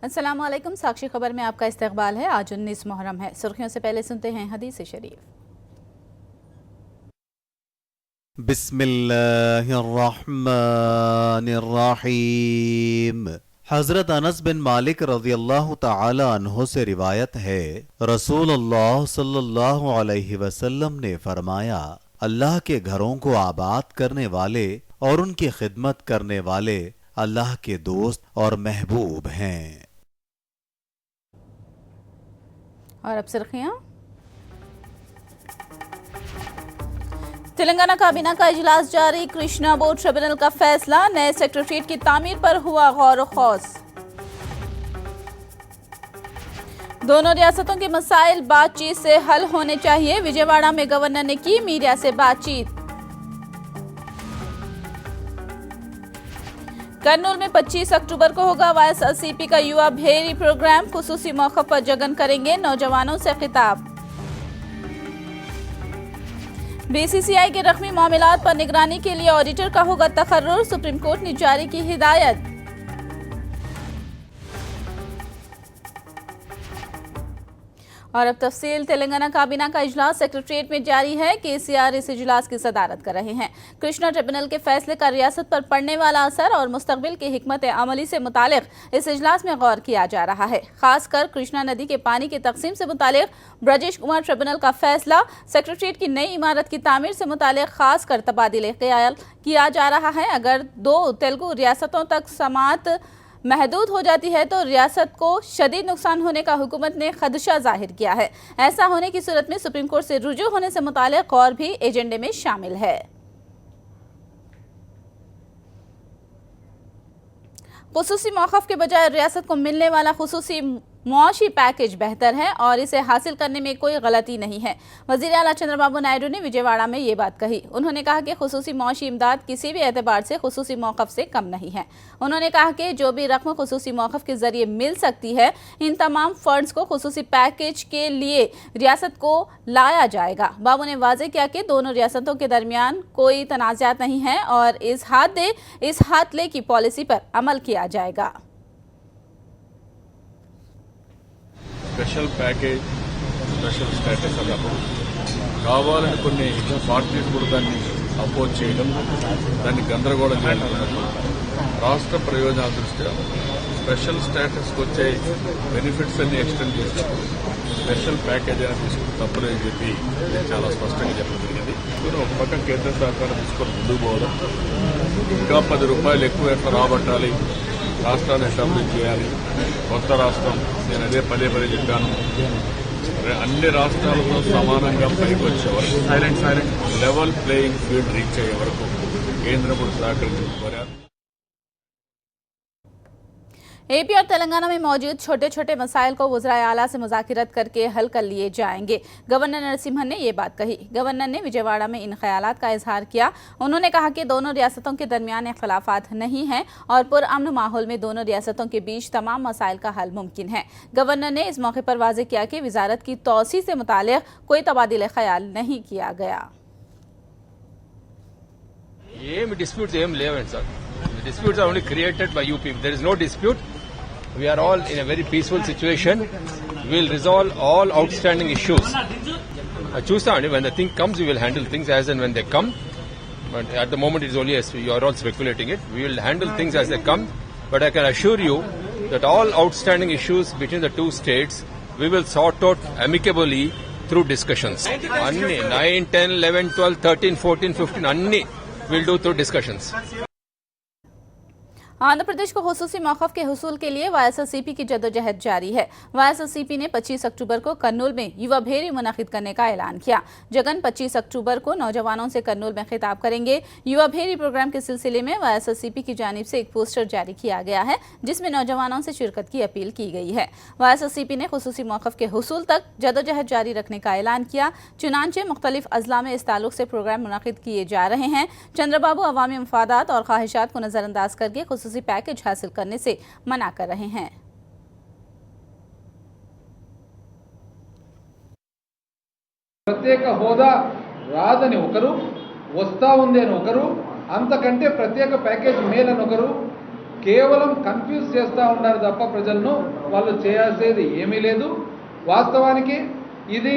अस्सलाम वालेकुम। साक्षी खबर में आपका इस्तकबाल है। आज 19 मुहर्रम है। सुर्खियों से पहले सुनते हैं हदीस शरीफ। बिस्मिल्लाहिर्रहमानिर्रहीम। हजरत अनस बिन मालिक रज़ियल्लाहु तआला अन्हु से रिवायत है, रसूलुल्लाह सल्लल्लाहु अलैहि वसल्लम ने फरमाया, अल्लाह के घरों को आबाद करने वाले और उनकी खिदमत करने वाले अल्लाह के दोस्त और महबूब हैं। और अब सुर्खियां। तेलंगाना काबीना का इजलास जारी। कृष्णा बोर्ड ट्रिब्यूनल का फैसला। नए सेक्रेटरीट की तामीर पर हुआ गौर व खौस। दोनों रियासतों के मसाइल बातचीत से हल होने चाहिए। विजयवाड़ा में गवर्नर ने की मीडिया से बातचीत। कर्नूल में 25 अक्टूबर को होगा वाईएसआरसीपी का युवा भेरी प्रोग्राम। खुसूसी मौके पर जगन करेंगे नौजवानों से खिताब। बीसीसीआई के रकमी मामलात पर निगरानी के लिए ऑडिटर का होगा तकर्रुर। सुप्रीम कोर्ट ने जारी की हिदायत। और अब तफसील। तेलंगाना काबीना का इजलास सेक्रेटरीट में जारी है। केसीआर इस इजलास की सदारत कर रहे हैं। कृष्णा ट्रिब्यूनल के फैसले का रियासत पर पड़ने वाला असर और मुस्तकबिल की हिकमत अमली से मुतालिक इस इजलास में गौर किया जा रहा है। खासकर कृष्णा नदी के पानी की तकसीम से मुतालिक ब्रजेश कुमार ट्रिब्यूनल का फैसला, सेक्रेटरीट की नई इमारत की तामीर से मुतालिक खासकर तबादिले ख्याल किया जा रहा है। अगर दो तेलुगु रियासतों तक समात महदूद हो जाती है तो रियासत को शदीद नुकसान होने का हुकूमत ने खदशा जाहिर किया है। ऐसा होने की सूरत में सुप्रीम कोर्ट से रुजू होने से मुतालिक और भी एजेंडे में शामिल है। खुसूसी मौक़िफ़ के बजाय रियासत को मिलने वाला खुसूसी मुआशी पैकेज बेहतर है और इसे हासिल करने में कोई गलती नहीं है। वज़ीर आला चंद्रबाबू नायडू ने विजयवाड़ा में ये बात कही। उन्होंने कहा कि खुसूसी मुआशी इमदाद किसी भी एतबार से खुसूसी मौक़िफ़ से कम नहीं है। उन्होंने कहा कि जो भी रकम खुसूसी मौक़िफ़ के जरिए मिल सकती है, इन तमाम फंड्स को खुसूसी पैकेज के लिए रियासत को लाया जाएगा। बाबू ने वाज़ेह किया कि दोनों रियासतों के दरमियान कोई तनाज़ात नहीं है और इस हाथ ले की पॉलिसी पर अमल किया जाएगा। స్పెషల్ ప్యాకేజ్, స్పెషల్ స్టేటస్ అన్నప్పుడు కావాలని కొన్ని పార్టీస్ కూడా దాన్ని అపోజ్ చేయడం, దాన్ని గందరగోళం చేయాలన్నప్పుడు రాష్ట్ర ప్రయోజనాల దృష్ట్యా స్పెషల్ స్టేటస్కి వచ్చే బెనిఫిట్స్ అన్ని ఎక్స్టెండ్ చేసినప్పుడు స్పెషల్ ప్యాకేజ్ అని తీసుకుని తప్పులేని చెప్పి నేను చాలా స్పష్టంగా చెప్పడం జరిగింది. ఒక పక్క కేంద్ర సహకారం తీసుకొని ముందుకు పోవడం, ఇంకా 10 రూపాయలు ఎక్కువ ఎట్లా రాబట్టాలి, రాష్ట్రాన్ని ఎస్టాబ్లిష్ చేయాలి, కొత్త రాష్ట్రం. నేను అదే పదే చెప్పాను, అన్ని రాష్ట్రాలతో సమానంగా పైకి వచ్చే వరకు silent level playing field reach అయ్యే వరకు కేంద్రం కూడా సహకరించుకోవాలి. एपी और तेलंगाना में मौजूद छोटे छोटे मसाइल को वज़राए आला से मुज़ाकिरत करके हल कर लिए जाएंगे। गवर्नर नरसिम्हन ने ये बात कही। गवर्नर ने विजयवाड़ा में इन ख्यालात का इजहार किया। उन्होंने कहा कि दोनों रियासतों के दरमियान इख्तिलाफात नहीं हैं और पुरअमन माहौल में दोनों रियासतों के बीच तमाम मसाइल का हल मुमकिन है। गवर्नर ने इस मौके पर वाज़ेह किया कि वजारत की तौसी से मुतालिक कोई तबादिले ख्याल नहीं किया गया। Disputes are only created by you people. There is no dispute. We are all in a very peaceful situation. We will resolve all outstanding issues. Choosani, when the thing comes, we will handle things as and when they come. But at the moment, it is only as you are all speculating it. We will handle things as they come. But I can assure you that all outstanding issues between the two states, we will sort out amicably through discussions. 9, 10, 11, 12, 13, 14, 15, anni we'll do through discussions. Andhra Pradesh को खुसूसी मौक़िफ़ के हुसूल के लिए YSRCP की जद्दोजहद जारी है। YSRCP ने 25 अक्टूबर को कर्नूल में युवा भेरी मुनाकिद करने का ऐलान किया। जगन 25 अक्टूबर को नौजवानों से कर्नूल में खिताब करेंगे। युवा भेरी प्रोग्राम के सिलसिले में वाईएसआरसीपी की जानिब से एक पोस्टर जारी किया गया है, जिसमें नौजवानों से शिरकत की अपील की गई है। वाईएसआरसीपी ने खुसूसी मौक़िफ़ के हुसूल तक जद्दोजहद जारी रखने का ऐलान किया। चुनांचे मुख्तलिफ अजला में इस ताल्लुक से प्रोग्राम मुनाकिद किए जा रहे हैं। चंद्रबाबू अवामी मफादात और ख्वाहिशात को नज़रअंदाज करके खुसूसी पैकेज हासिल करने से मना कर रहे हैं। ప్రత్యేక హోదా రాదని ఒకరు, వస్తా ఉంది అని ఒకరు, అంతకంటే ప్రత్యేక ప్యాకేజ్ మేలని ఒకరు, కేవలం కన్ఫ్యూజ్ చేస్తూ ఉన్నారు తప్ప ప్రజలను వాళ్ళు చేయాల్సేది ఏమీ లేదు. వాస్తవానికి ఇది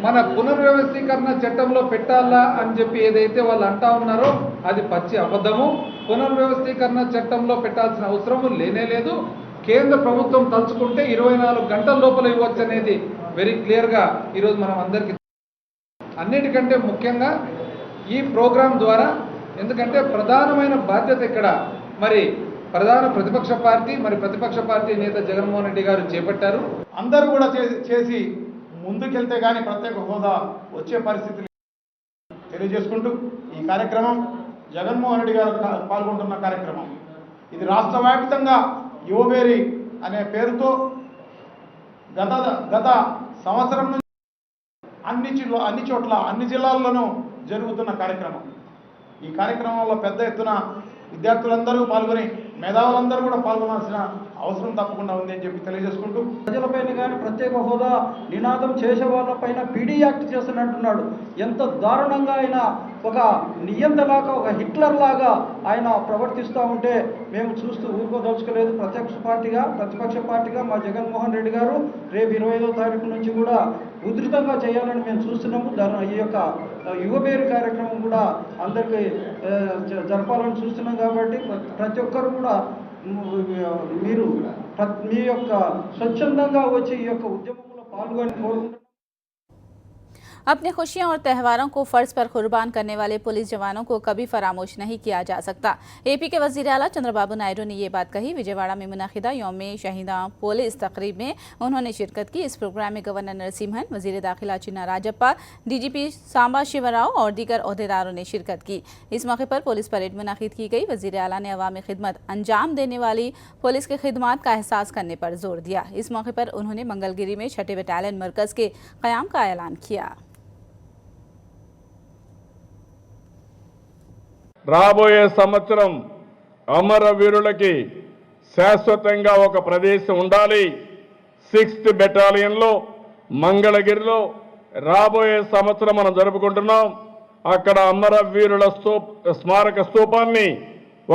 మన పునర్వ్యవస్థీకరణ చట్టంలో పెట్టాలా అని చెప్పి ఏదైతే వాళ్ళు అంటా ఉన్నారో అది పచ్చి అబద్ధము. పునర్వ్యవస్థీకరణ చట్టంలో పెట్టాల్సిన అవసరము లేనే లేదు. కేంద్ర ప్రభుత్వం తలుచుకుంటే 24 గంటల లోపల ఇవ్వచ్చు అనేది వెరీ క్లియర్గా ఈరోజు మనం అందరికీ. అన్నిటికంటే ముఖ్యంగా ఈ ప్రోగ్రాం ద్వారా, ఎందుకంటే ప్రధానమైన బాధ్యత ఇక్కడ మరి ప్రధాన ప్రతిపక్ష పార్టీ, మరి ప్రతిపక్ష పార్టీ నేత జగన్మోహన్ రెడ్డి గారు చేపట్టారు. అందరూ కూడా చేసి ముందుకెళ్తే కానీ ప్రత్యేక హోదా వచ్చే పరిస్థితులు తెలియజేసుకుంటూ ఈ కార్యక్రమం జగన్మోహన్ రెడ్డి గారు పాల్గొంటున్న కార్యక్రమం ఇది రాష్ట్ర వ్యాప్తంగా యువబేరి అనే పేరుతో గత సంవత్సరం నుంచి అన్ని చోట్ల అన్ని జిల్లాల్లోనూ జరుగుతున్న కార్యక్రమం. ఈ కార్యక్రమంలో పెద్ద ఎత్తున విద్యార్థులందరూ పాల్గొని మేధావులందరూ కూడా పాల్గొనాల్సిన అవసరం తప్పకుండా ఉంది అని చెప్పి తెలియజేసుకుంటూ, ప్రజలపైన కానీ ప్రత్యేక హోదా నినాదం చేసే వాళ్ళపైన పీడీ యాక్ట్ చేస్తున్నట్టున్నాడు. ఎంత దారుణంగా ఆయన ఒక నియంతలాగా, ఒక హిట్లర్ లాగా ఆయన ప్రవర్తిస్తూ ఉంటే మేము చూస్తూ ఊరుకోదలుచుకోలేదు. ప్రతిపక్ష పార్టీగా మా జగన్మోహన్ రెడ్డి గారు రేపు 25వ తారీఖు నుంచి కూడా ఉధృతంగా చేయాలని మేము చూస్తున్నాము. ఈ యొక్క యువబేరు కార్యక్రమం కూడా అందరికీ జరపాలని చూస్తున్నాం. కాబట్టి ప్రతి ఒక్కరు కూడా మీరు మీ యొక్క స్వచ్ఛందంగా వచ్చి ఈ యొక్క ఉద్యమంలో పాల్గొని కోరుకుంటున్నాం. अपनी खुशियां और त्योहारों को फर्ज पर कुर्बान करने वाले पुलिस जवानों को कभी फरामोश नहीं किया जा सकता। एपी के वजीर आला चंद्रबाबू नायडू ने ये बात कही। विजयवाड़ा में मुनाकिदा यौम शहीदा पुलिस तकरीब में उन्होंने शिरकत की। इस प्रोग्राम में गवर्नर नरसिम्हन, वजीर दाखिला चिन्ना राजप्पा, डीजीपी सांबा शिवराव और दीगर ओहदेदारों ने शिरकत की। इस मौके पर पुलिस परेड मुनाकिद की गई। वजीर आला ने अवामी खिदमत अंजाम देने वाली पुलिस की खिदमत का एहसास करने पर जोर दिया। इस मौके पर उन्होंने मंगलगिरी में 6ठे बटालियन मरकज के क़याम का ऐलान किया। రాబోయే సంవత్సరం అమరవీరులకి శాశ్వతంగా ఒక ప్రదేశం ఉండాలి. 6th బెటాలియన్లో మంగళగిరిలో రాబోయే సంవత్సరం మనం జరుపుకుంటున్నాం. అక్కడ అమరవీరుల స్మారక స్తూపాన్ని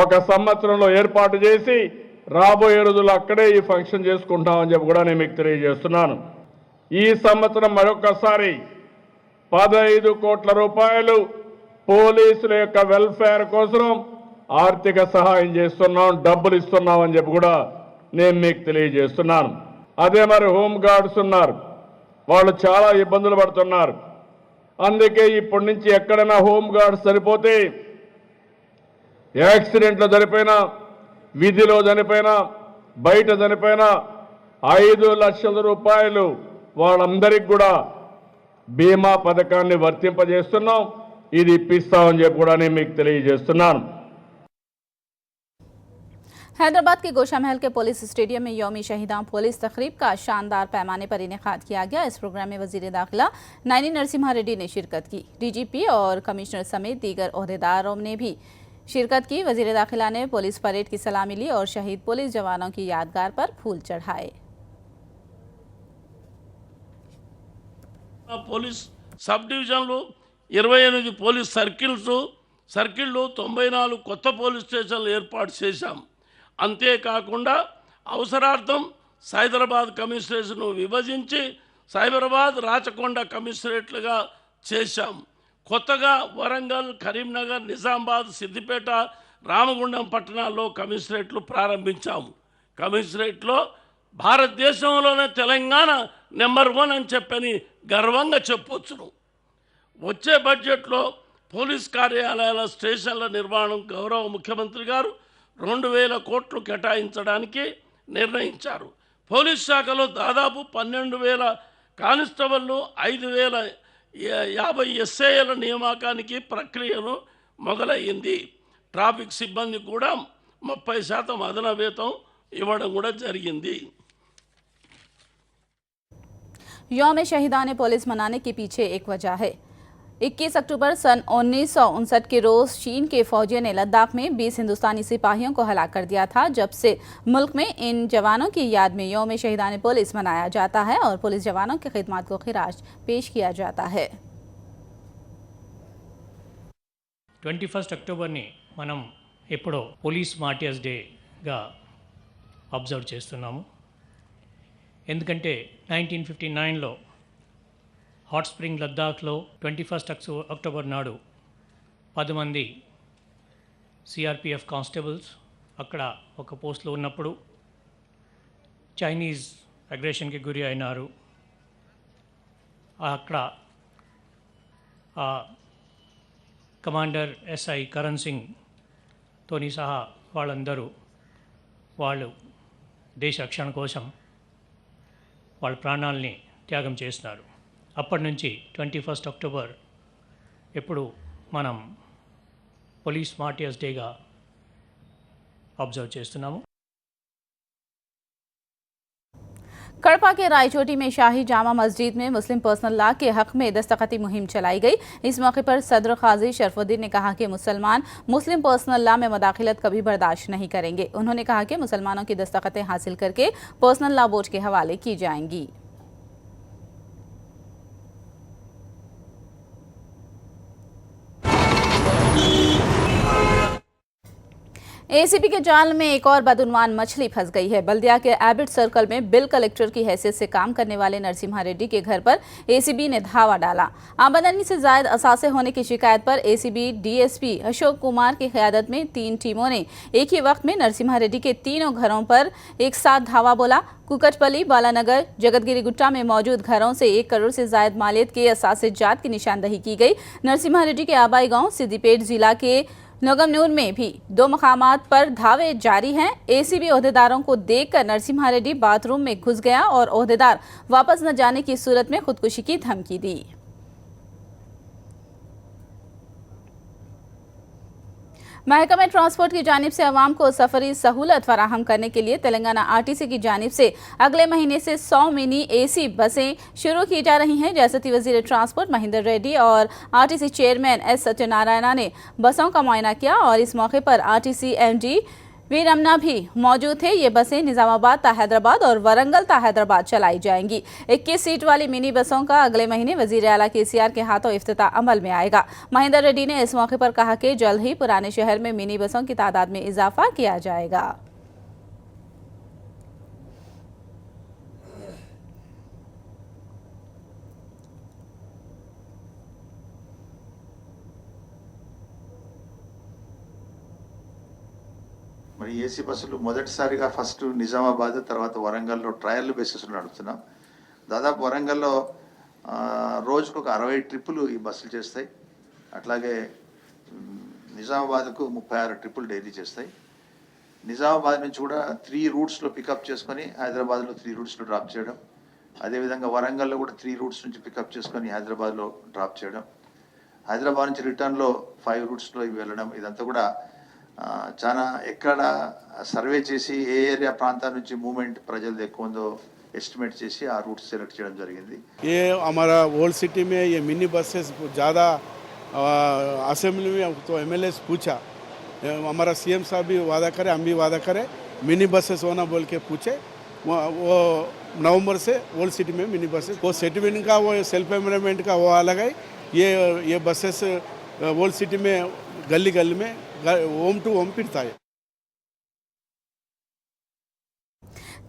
ఒక సంవత్సరంలో ఏర్పాటు చేసి రాబోయే రోజుల్లో అక్కడే ఈ ఫంక్షన్ చేసుకుంటామని చెప్పి కూడా నేను మీకు తెలియజేస్తున్నాను. ఈ సంవత్సరం మరొకసారి 15 కోట్ల రూపాయలు పోలీసుల యొక్క వెల్ఫేర్ కోసం ఆర్థిక సహాయం చేస్తున్నాం, డబ్బులు ఇస్తున్నాం అని చెప్పి కూడా నేను మీకు తెలియజేస్తున్నాను. అదే మరి హోమ్ గార్డ్స్ ఉన్నారు, వాళ్ళు చాలా ఇబ్బందులు పడుతున్నారు. అందుకే ఇప్పటి నుంచి ఎక్కడైనా హోమ్ గార్డ్స్ చనిపోతే, యాక్సిడెంట్లో చనిపోయినా, విధిలో చనిపోయినా, బయట చనిపోయినా 5 లక్షల రూపాయలు వాళ్ళందరికీ కూడా బీమా పథకాన్ని వర్తింపజేస్తున్నాం. ఇది ఇప్పిస్తామని చెప్పి కూడా నేను మీకు తెలియజేస్తున్నాను. हैदराबाद के गोशा महल के पुलिस स्टेडियम में यौमी शहीदा पुलिस तकरीब का शानदार पैमाने पर इनेकाद किया गया। इस प्रोग्राम में वजीर दाखिला नायनी नरसिम्हा रेड्डी ने शिरकत की। डीजीपी और कमिश्नर समेत दीगर ओहदेदारों ने भी शिरकत की। वजीर दाखिला ने पुलिस परेड की सलामी ली और शहीद पुलिस जवानों की यादगार पर फूल चढ़ाए। पुलिस सब डिविजन 28 పోలీస్ సర్కిళ్ళు 94 కొత్త పోలీస్ స్టేషన్లు ఏర్పాటు చేశాం. అంతేకాకుండా అవసరార్థం సైబరాబాద్ కమిషనరేట్ను విభజించి సైబరాబాద్ రాచకొండ కమిషనరేట్లుగా చేశాం. కొత్తగా వరంగల్, కరీంనగర్, నిజామాబాద్, సిద్దిపేట, రామగుండం పట్టణాల్లో కమిషనరేట్లు ప్రారంభించాము. కమిషనరేట్లో భారతదేశంలోనే తెలంగాణ నెంబర్ 1 అని చెప్పని గర్వంగా చెప్పొచ్చును. వచ్చే బడ్జెట్లో పోలీస్ కార్యాలయాల స్టేషన్ల నిర్మాణం గౌరవ ముఖ్యమంత్రి గారు 2000 కోట్లు కేటాయించడానికి నిర్ణయించారు. పోలీస్ శాఖలో దాదాపు 12,000 కానిస్టేబుళ్లు, 5,050 ఎస్ఐల నియామకానికి ప్రక్రియను మొదలయ్యింది. ట్రాఫిక్ సిబ్బంది కూడా 30% అదన వేతనం ఇవ్వడం కూడా జరిగింది. यौम शहीदान पुलिस मनाने के पीछे एक वजह है। 21 अक्टूबर सन 1959 के रोज चीन के फौजियों ने लद्दाख में 20 हिंदुस्तानी सिपाहियों को हलाक कर दिया था। जब से मुल्क में इन जवानों की याद में यौम शहीदान पुलिस मनाया जाता है और पुलिस जवानों की खिदमत को खिराज पेश किया जाता है। 21 అక్టోబర్ని మనం ఎప్పుడో పోలీస్ మార్టియర్స్ డేగా అబ్జర్వ్ చేస్తున్నాము. ఎందుకంటే 1959లో హాట్ స్ప్రింగ్ లద్దాఖ్లో 21 అక్టోబర్ నాడు 10 మంది సిఆర్పిఎఫ్ కానిస్టేబుల్స్ అక్కడ ఒక పోస్ట్లో ఉన్నప్పుడు చైనీస్ అగ్రెషన్కి గురి అయినారు. అక్కడ కమాండర్ ఎస్ఐ కరణ్ సింగ్ తోని సహా వాళ్ళందరూ వాళ్ళు దేశ రక్షణ కోసం వాళ్ళ ప్రాణాలని త్యాగం చేస్తున్నారు. అప్పటి నుంచి 21 అక్టోబర్ ఎప్పుడు మనం పోలీస్ మార్టియర్స్ డేగా ऑब्जर्व చేస్తున్నాము. कड़पा के रायचोटी में शाही जामा मस्जिद में मुस्लिम पर्सनल लॉ के हक में दस्तखती मुहिम चलाई गई. इस मौके पर सदर काजी शरफुद्दीन ने कहा कि मुसलमान मुस्लिम पर्सनल लॉ में मदाखिलत कभी बर्दाश्त नहीं करेंगे. उन्होंने कहा कि मुसलमानों की दस्तखतें हासिल करके पर्सनल लॉ बोर्ड के हवाले की जाएंगी. एसीबी के जाल में एक और बदउनवान मछली फंस गई है. बल्दिया के एबिट सर्कल में बिल कलेक्टर की हैसियत से काम करने वाले नरसिम्हा रेड्डी के घर पर एसीबी ने धावा डाला. आमदनी से जायद असासे होने की शिकायत पर एसीबी डीएसपी अशोक कुमार की क़यादत में 3 टीमों ने एक ही वक्त में नरसिम्हा रेड्डी के तीनों घरों पर एक साथ धावा बोला. कुकटपली, बालानगर, जगतगिरी गुट्टा में मौजूद घरों से 1 करोड़ से जायद मालियत के असासे जात की निशानदही की गई. नरसिम्हा रेड्डी के आबाई गांव सिद्दीपेट जिला के नगमनूर में भी 2 मकामात पर धावे जारी हैं. एसीबी ओहदेदारों को देखकर नरसिम्हा रेड्डी बाथरूम में घुस गया और ओहदेदार वापस न जाने की सूरत में खुदकुशी की धमकी दी. महकमा ट्रांसपोर्ट की जानिब से अवाम को सफरी सहूलत फराहम करने के लिए तेलंगाना आरटीसी की जानिब से अगले महीने से 100 मिनी एसी बसें शुरू की जा रही हैं. रियासती वजीर ट्रांसपोर्ट महेंद्र रेड्डी और आरटीसी चेयरमैन एस सत्यनारायण ने बसों का मुआयना किया और इस मौके पर आरटीसी एमडी वी रमना भी मौजूद थे. ये बसें निजामाबाद ता हैदराबाद और वरंगल ता हैदराबाद चलाई जाएंगी. 21 सीट वाली मिनी बसों का अगले महीने वजीर आला केसीआर के हाथों इफ्तिताह अमल में आएगा. महेंद्र रेड्डी ने इस मौके पर कहा कि जल्द ही पुराने शहर में मिनी बसों की तादाद में इजाफा किया जाएगा. మరి ఏసీ బస్సులు మొదటిసారిగా ఫస్ట్ నిజామాబాద్ తర్వాత వరంగల్లో ట్రయల్ బేసిస్ నడుపుతున్నాం. దాదాపు వరంగల్లో రోజుకు ఒక 60 ట్రిప్పులు ఈ బస్సులు చేస్తాయి. అట్లాగే నిజామాబాద్కు 36 ట్రిప్పులు డైలీ చేస్తాయి. నిజామాబాద్ నుంచి కూడా 3 రూట్స్లో పికప్ చేసుకొని హైదరాబాద్లో 3 రూట్స్లో డ్రాప్ చేయడం. అదేవిధంగా వరంగల్లో కూడా 3 రూట్స్ నుంచి పికప్ చేసుకొని హైదరాబాద్లో డ్రాప్ చేయడం. హైదరాబాద్ నుంచి రిటర్న్లో 5 రూట్స్లో వెళ్ళడం. ఇదంతా కూడా చాలా ఎక్కడ సర్వే చేసి ఏ ఏరియా ప్రాంతాల నుంచి మూవ్మెంట్ ప్రజలు ఎక్కువ ఉందో एस्टिमेट చేసి ఆ रूट सेलेक्ट చేయడం జరిగింది. ये हमारा ओल्ड सिटी में ये मिनी बसेस ज़्यादा असेंबली में तो एमएलए पूछा, हमारा सीएम साहब भी वादा करे, हम भी वादा करें मिनी बसेस होना बोल के पूछे. वो नवंबर से ओल्ड सिटी में मिनी बसेस वो सेटिलमेंट का वो सेल्फ एम्प्लॉयमेंट का वो अलग है. ये बसेस ओल्ड सिटी में गली गली में होम टू होम फिरता है.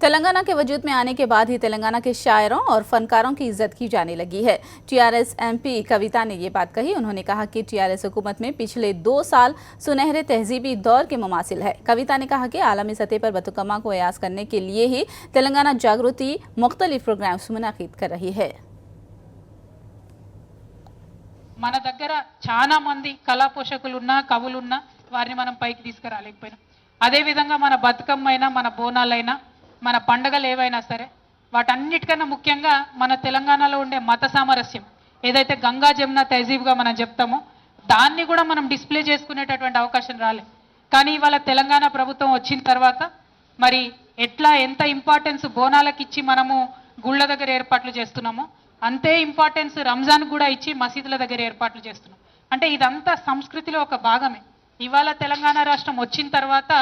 तेलंगाना के वजूद में आने के बाद ही तेलंगाना के शायरों और फनकारों की इज्जत की जाने लगी है. टीआरएस एमपी कविता ने ये बात कही. उन्होंने कहा कि टीआरएस हुकूमत में पिछले 2 साल सुनहरे तहजीबी दौर के मुमासिल है. कविता ने कहा कि आलमी सतह पर बतुकम्मा को अयाज करने के लिए ही तेलंगाना जागृति मुख्तलिफ प्रोग्राम्स मुनाकिद कर रही है. మన దగ్గర చాలా మంది కళా పోషకులున్నా కవులున్నా వారిని మనం పైకి తీసుకురాలేకపోయినాం. అదేవిధంగా మన బతుకమ్మైనా మన బోనాలైనా మన పండుగలు ఏవైనా సరే వాటన్నిటికన్నా ముఖ్యంగా మన తెలంగాణలో ఉండే మత సామరస్యం ఏదైతే గంగా జమున తహజీబ్గా మనం చెప్తామో దాన్ని కూడా మనం డిస్ప్లే చేసుకునేటటువంటి అవకాశం రాలే. కానీ ఇవాళ తెలంగాణ ప్రభుత్వం వచ్చిన తర్వాత మరి ఎట్లా ఎంత ఇంపార్టెన్స్ బోనాలకు ఇచ్చి మనము గుళ్ళ దగ్గర ఏర్పాట్లు చేస్తున్నామో అంతే ఇంపార్టెన్స్ రంజాన్ కూడా ఇచ్చి మసీదుల దగ్గర ఏర్పాట్లు చేస్తున్నాం. అంటే ఇదంతా సంస్కృతిలో ఒక భాగమే. ఇవాళ తెలంగాణ రాష్ట్రం వచ్చిన తర్వాత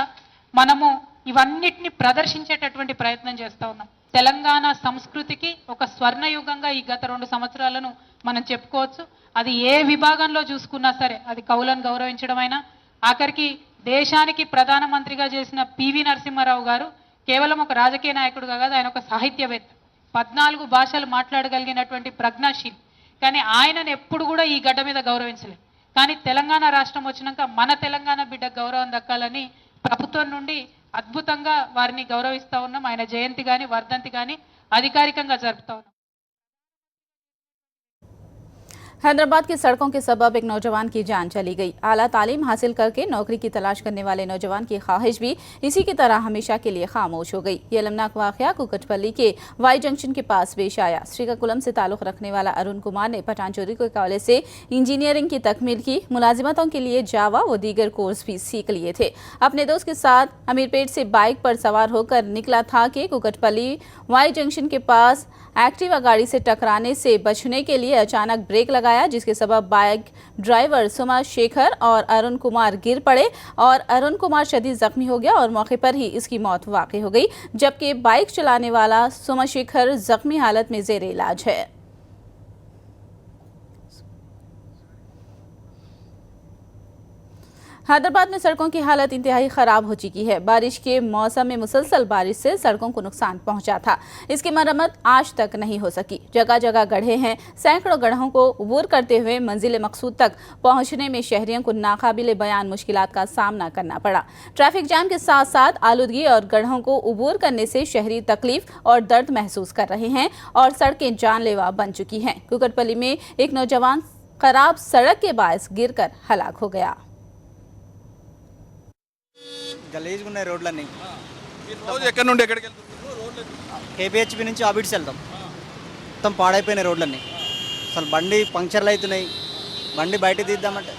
మనము ఇవన్నిటిని ప్రదర్శించేటటువంటి ప్రయత్నం చేస్తూ ఉన్నాం. తెలంగాణ సంస్కృతికి ఒక స్వర్ణయుగంగా ఈ గత 2 సంవత్సరాలను మనం చెప్పుకోవచ్చు. అది ఏ విభాగంలో చూసుకున్నా సరే, అది కవులను గౌరవించడమైనా, ఆఖరికి దేశానికి ప్రధానమంత్రిగా చేసిన పివి నరసింహారావు గారు కేవలం ఒక రాజకీయ నాయకుడుగా కాదు, ఆయన ఒక సాహిత్యవేత్త, 14 భాషలు మాట్లాడగలిగినటువంటి ప్రజ్ఞాశీలి. కానీ ఆయనను ఎప్పుడు కూడా ఈ గడ్డ మీద గౌరవించలేదు. కానీ తెలంగాణ రాష్ట్రం వచ్చినాక మన తెలంగాణ బిడ్డ గౌరవం దక్కాలని ప్రభుత్వం నుండి అద్భుతంగా వారిని గౌరవిస్తూ ఉన్నాం. ఆయన జయంతి కానీ వర్ధంతి కానీ అధికారికంగా జరుపుతా ఉన్నాం. हैदराबाद की सड़कों के सबब एक नौजवान की जान चली गई। आला तालीम हासिल करके नौकरी की तलाश करने वाले नौजवान की ख्वाहिश भी इसी की तरह हमेशा के लिए खामोश हो गई। ये अलमनाक वाकया कुकटपल्ली के वाई जंक्शन के पास पेश आया। श्रीकाकुलम से ताल्लुक रखने वाला अरुण कुमार ने पठान चोरी के कॉलेज से इंजीनियरिंग की तकमील की। मुलाजिमतों के लिए जावा व दीगर कोर्स भी सीख लिए थे। अपने दोस्त के साथ अमीरपेट से बाइक पर सवार होकर निकला था कि कुकटपल्ली वाई जंक्शन के पास एक्टिवा गाड़ी से टकराने से बचने के लिए अचानक ब्रेक लगाया, जिसके सबब बाइक ड्राइवर सुमा शेखर और अरुण कुमार गिर पड़े और अरुण कुमार शदीद जख्मी हो गया और मौके पर ही इसकी मौत वाक़ई हो गई, जबकि बाइक चलाने वाला सुमा शेखर जख्मी हालत में जेर इलाज है। हैदराबाद में सड़कों की हालत इंतहाई खराब हो चुकी है। बारिश के मौसम में मुसलसल बारिश से सड़कों को नुकसान पहुंचा था। इसकी मरम्मत आज तक नहीं हो सकी। जगह जगह गड्ढे हैं। सैकड़ों गड्ढों को अबूर करते हुए मंजिल मकसूद तक पहुंचने में शहरियों को नाकाबिले बयान मुश्किलात का सामना करना पड़ा। ट्रैफिक जाम के साथ साथ आलूदगी और गड्ढों को अबूर करने से शहरी तकलीफ और दर्द महसूस कर रहे हैं और सड़कें जानलेवा बन चुकी हैं। कुकटपल्ली में एक नौजवान खराब सड़क के बायस गिरकर हलाक हो गया। గలీజ్గా ఉన్నాయి రోడ్లన్నీ. రోజు ఎక్కడి నుండి ఎక్కడికి వెళ్తున్నారు? కేపీహెచ్పి నుంచి ఆబిడ్స్ వెళ్తాం. మొత్తం పాడైపోయినాయి రోడ్లన్నీ. అసలు బండి పంక్చర్లు అవుతున్నాయి. బండి బయట తీద్దామంటే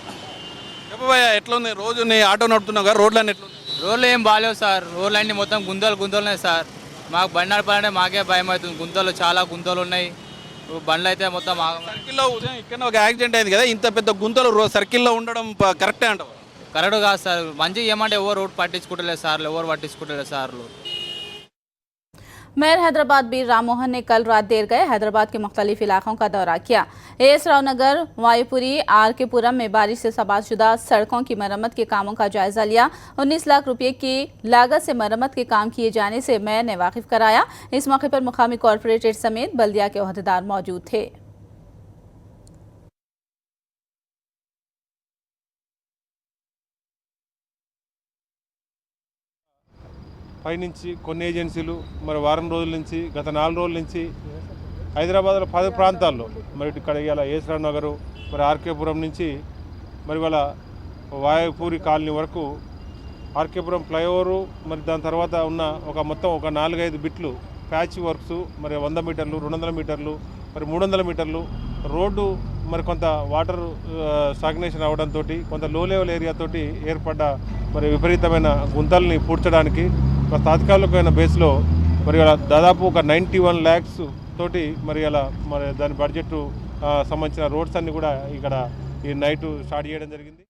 చెప్పబోయా ఎట్లా ఉంది? రోజు నీ ఆటో నడుపుతున్నావు కదా, రోడ్లన్నీ ఎట్లా ఉన్నాయి? రోడ్లు ఏం బాగాలేవు సార్. రోడ్లన్నీ మొత్తం గుంతలు ఉన్నాయి సార్. మాకు బండి నడపాలంటే మాకే భయం అవుతుంది. గుంతలు చాలా గుంతలు ఉన్నాయి. బండ్లు అయితే మొత్తం సర్కిల్లో ఇక్కడ ఒక యాక్సిడెంట్ అయింది కదా, ఇంత పెద్ద గుంతలు సర్కిల్లో ఉండడం కరెక్టే అంటావా? కరెక్ట్ కాదు సార్. మంచిగా ఏమంటే ఎవరు రోడ్ పట్టించుకుంటలేదు సార్లు, ఎవరు పట్టించుకుంటలేదు సార్లు. मेयर हैदराबाद बीर राम मोहन ने कल रात देर गए हैदराबाद के मुख्तलिफ इलाकों का दौरा किया। एएस राव नगर, वायुपुरी, आर के पुरम में बारिश से तबाहशुदा सड़कों की मरम्मत के कामों का जायजा लिया। 19 लाख रुपये की लागत से मरम्मत के काम किए जाने से मेयर ने वाकिफ कराया। इस मौके पर मुकामी कॉरपोरेटर समेत बल्दिया के ओहदेदार मौजूद थे। పైనుంచి కొన్ని ఏజెన్సీలు మరి వారం రోజుల నుంచి గత 4 రోజుల నుంచి హైదరాబాద్లో 10 ప్రాంతాల్లో మరి ఇక్కడ ఇవాళ ఏస్రావు నగరు మరి ఆర్కేపురం నుంచి మరి వాళ్ళ వాయుపూరి కాలనీ వరకు ఆర్కేపురం ఫ్లైఓవరు మరి దాని తర్వాత ఉన్న మొత్తం ఒక 4-5 బిట్లు ప్యాచ్ వర్క్స్ మరి 100 మీటర్లు 200 మీటర్లు మరి 300 మీటర్లు రోడ్డు మరి కొంత వాటర్ స్టాగ్నేషన్ అవడంతో కొంత లో లెవెల్ ఏరియా తోటి ఏర్పడ్డ మరి విపరీతమైన గుంతల్ని పూడ్చడానికి మరి తాత్కాలికమైన బేస్లో మరి అలా దాదాపు ఒక 91 lakhs తోటి మరి అలా మరి దాని బడ్జెట్ సంబంధించిన రోడ్స్ అన్ని కూడా ఇక్కడ ఈ నైట్ స్టార్ట్ చేయడం జరిగింది।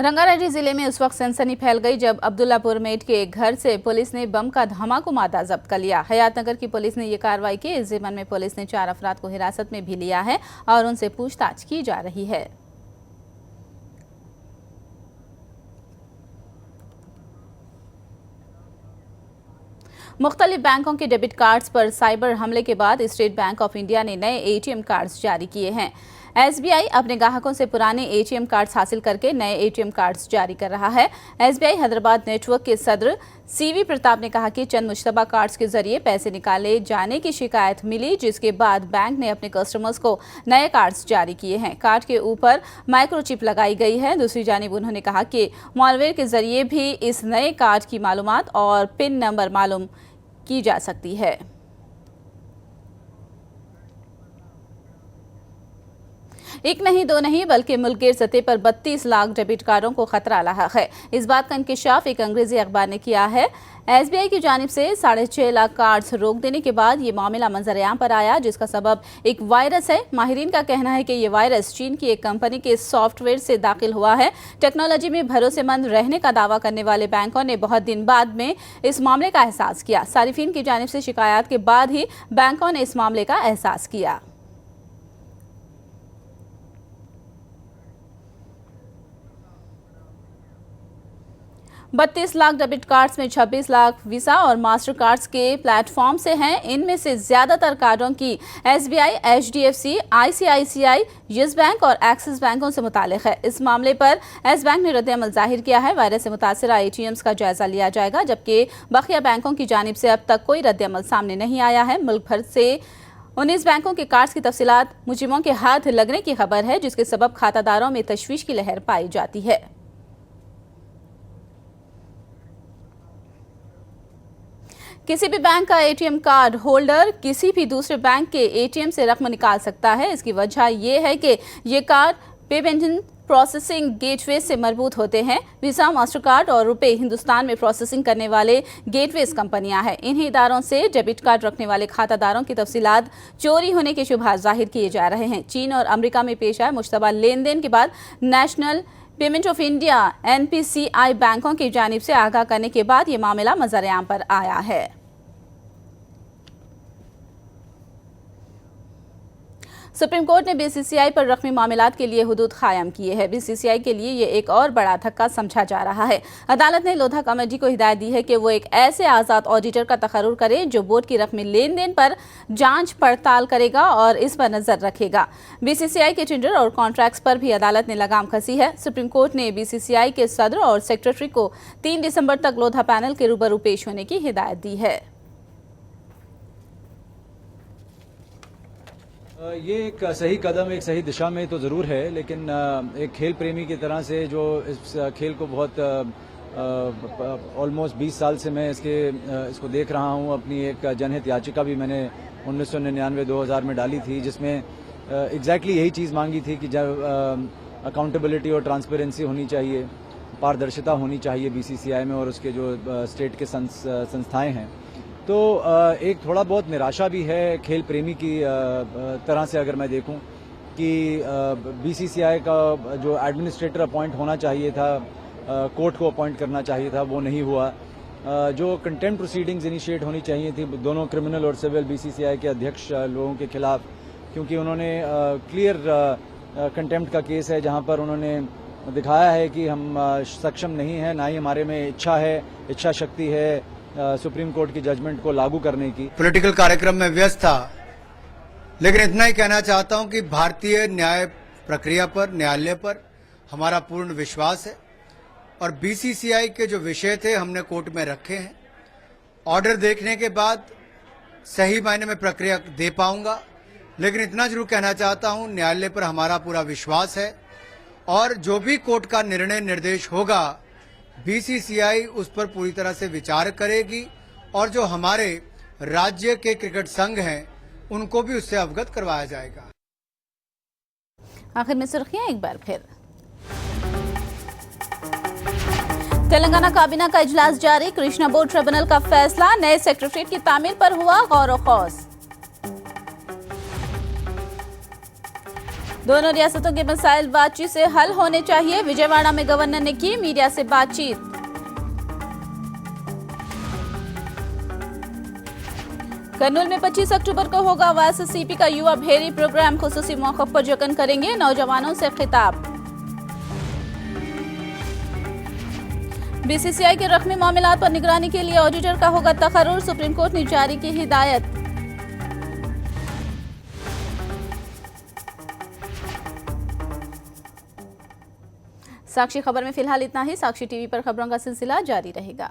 रंगारेड्डी जिले में उस वक्त सनसनी फैल गई जब अब्दुल्लापुर मेट के एक घर से पुलिस ने बम का धमाकू मादा जब्त कर लिया। हयातनगर की पुलिस ने ये कार्रवाई की। इस ज़िम्मन में पुलिस ने 4 अफराद को हिरासत में भी लिया है और उनसे पूछताछ की जा रही है। मुख्तलिफ बैंकों के डेबिट कार्ड्स पर साइबर हमले के बाद स्टेट बैंक ऑफ इंडिया ने नए एटीएम कार्ड्स जारी किए हैं। एसबीआई अपने ग्राहकों से पुराने एटीएम कार्ड्स हासिल करके नए एटीएम कार्ड्स जारी कर रहा है। एसबीआई हैदराबाद नेटवर्क के सदर सीवी प्रताप ने कहा कि चंद मुश्तबा कार्ड्स के जरिए पैसे निकाले जाने की शिकायत मिली, जिसके बाद बैंक ने अपने कस्टमर्स को नए कार्ड्स जारी किए हैं। कार्ड के ऊपर माइक्रोचिप लगाई गई है। दूसरी जानिब उन्होंने कहा कि मॉलवेयर के जरिए भी इस नए कार्ड की मालूमात और पिन नंबर मालूम की जा सकती है। एक नहीं दो नहीं बल्कि मुल्क के सतह पर 32 लाख डेबिट कार्डों को खतरा रहा है। इस बात का इंकशाफ एक अंग्रेजी अखबार ने किया है। एसबीआई की जानिब से 6.5 लाख कार्ड्स रोक देने के बाद ये मामला मंजर-ए-आम पर आया, जिसका सबब एक वायरस है। माहिरीन का कहना है कि ये वायरस चीन की एक कंपनी के सॉफ्टवेयर से दाखिल हुआ है। टेक्नोलॉजी में भरोसेमंद रहने का दावा करने वाले बैंकों ने बहुत दिन बाद में इस मामले का एहसास किया। सारिफीन की जानिब से शिकायत के बाद ही बैंकों ने इस मामले का एहसास किया। 32 लाख डेबिट कार्ड्स में 26 लाख वीजा और मास्टर कार्ड्स के प्लेटफॉर्म से हैं। इनमें से ज्यादातर कार्डों की SBI, HDFC, ICICI, yes bank और एक्सिस बैंकों से मुताल्लिक है। इस मामले पर येस बैंक ने रद्द-ए-अमल जाहिर किया है। वायरस से मुतासिरा ATMs का जायजा लिया जाएगा, जबकि बकिया बैंकों की जानिब से अब तक कोई रद्द-ए-अमल सामने नहीं आया है। मुल्क भर से 19 बैंकों के कार्ड्स की तफसीलात मुजरिमों के हाथ लगने की खबर है, जिसके सबब खातादारों में तशवीश की लहर पाई जाती है। किसी भी बैंक का ATM कार्ड होल्डर किसी भी दूसरे बैंक के ATM से रकम निकाल सकता है। इसकी वजह यह है कि ये कार्ड पेमेंट प्रोसेसिंग गेटवे से मरबूत होते हैं। वीजा, मास्टर कार्ड और रुपए हिंदुस्तान में प्रोसेसिंग करने वाले गेटवेज कंपनियां हैं। इन्हीं इदारों से डेबिट कार्ड रखने वाले खातादारों की तफसीलात चोरी होने के शुबहात जाहिर किए जा रहे हैं। चीन और अमेरिका में पेश आए मुश्तबा लेन देन के बाद national payment of India NPCI बैंकों की जानिब से आगाह करने के बाद ये मामला मंजर-ए-आम पर आया है। सुप्रीम कोर्ट ने BCCI पर रकमी मामलात के लिए हुदूद कायम किए हैं। BCCI के लिए ये एक और बड़ा धक्का समझा जा रहा है। अदालत ने लोधा कमेटी को हिदायत दी है कि वो एक ऐसे आज़ाद ऑडिटर का तकर्रुर करे जो बोर्ड की रकमी लेन देन पर जांच पड़ताल करेगा और इस पर नजर रखेगा। BCCI के टेंडर और कॉन्ट्रैक्ट्स पर भी अदालत ने लगाम कसी है। सुप्रीम कोर्ट ने BCCI के सदर और सेक्रेटरी को 3 दिसंबर तक लोधा पैनल के रूबरू पेश होने की हिदायत दी है। ये एक सही कदम एक सही दिशा में तो ज़रूर है, लेकिन एक खेल प्रेमी की तरह से जो इस खेल को बहुत ऑलमोस्ट 20 साल से मैं इसको देख रहा हूँ। अपनी एक जनहित याचिका भी मैंने 1999-2000 में डाली थी, जिसमें एग्जैक्टली यही चीज़ मांगी थी कि जब अकाउंटेबिलिटी और ट्रांसपेरेंसी होनी चाहिए, पारदर्शिता होनी चाहिए BCCI में और उसके जो स्टेट के संस्थाएँ हैं। तो एक थोड़ा बहुत निराशा भी है खेल प्रेमी की तरह से, अगर मैं देखूं कि BCCI का जो एडमिनिस्ट्रेटर अपॉइंट होना चाहिए था, कोर्ट को अपॉइंट करना चाहिए था, वो नहीं हुआ। जो कंटेम्प्ट प्रोसीडिंग्स इनिशिएट होनी चाहिए थी दोनों क्रिमिनल और सिविल BCCI के अध्यक्ष लोगों के खिलाफ, क्योंकि उन्होंने क्लियर कंटेम्प्ट का केस है जहां पर उन्होंने दिखाया है कि हम सक्षम नहीं हैं, ना ही हमारे में इच्छा शक्ति है सुप्रीम कोर्ट की जजमेंट को लागू करने की। पॉलिटिकल कार्यक्रम में व्यस्त था, लेकिन इतना ही कहना चाहता हूं कि भारतीय न्याय प्रक्रिया पर, न्यायालय पर हमारा पूर्ण विश्वास है और BCCI के जो विषय थे हमने कोर्ट में रखे हैं। ऑर्डर देखने के बाद सही मायने में प्रक्रिया दे पाऊंगा, लेकिन इतना जरूर कहना चाहता हूं न्यायालय पर हमारा पूरा विश्वास है और जो भी कोर्ट का निर्णय निर्देश होगा BCCI उस पर पूरी तरह से विचार करेगी और जो हमारे राज्य के क्रिकेट संघ हैं उनको भी उससे अवगत करवाया जाएगा। आखिर में सुर्खियां एक बार फिर। तेलंगाना काबीना का इजलास जारी, कृष्णा बोर्ड ट्रिब्यूनल का फैसला, नए सेक्रेटरीट की तामीर पर हुआ गौर व खौस। दोनों रियासतों के मसाइल बातचीत से हल होने चाहिए, विजयवाड़ा में गवर्नर ने की मीडिया से बातचीत। कर्नूल में 25 अक्टूबर को होगा YSCP का युवा भेरी प्रोग्राम, खुसूसी मौके पर जगन करेंगे नौजवानों से खिताब। BCCI के रकमी मामलात पर निगरानी के लिए ऑडिटर का होगा तकर्रुर, सुप्रीम कोर्ट ने जारी की हिदायत। साक्षी खबर में फिलहाल इतना ही। साक्षी टीवी पर खबरों का सिलसिला जारी रहेगा।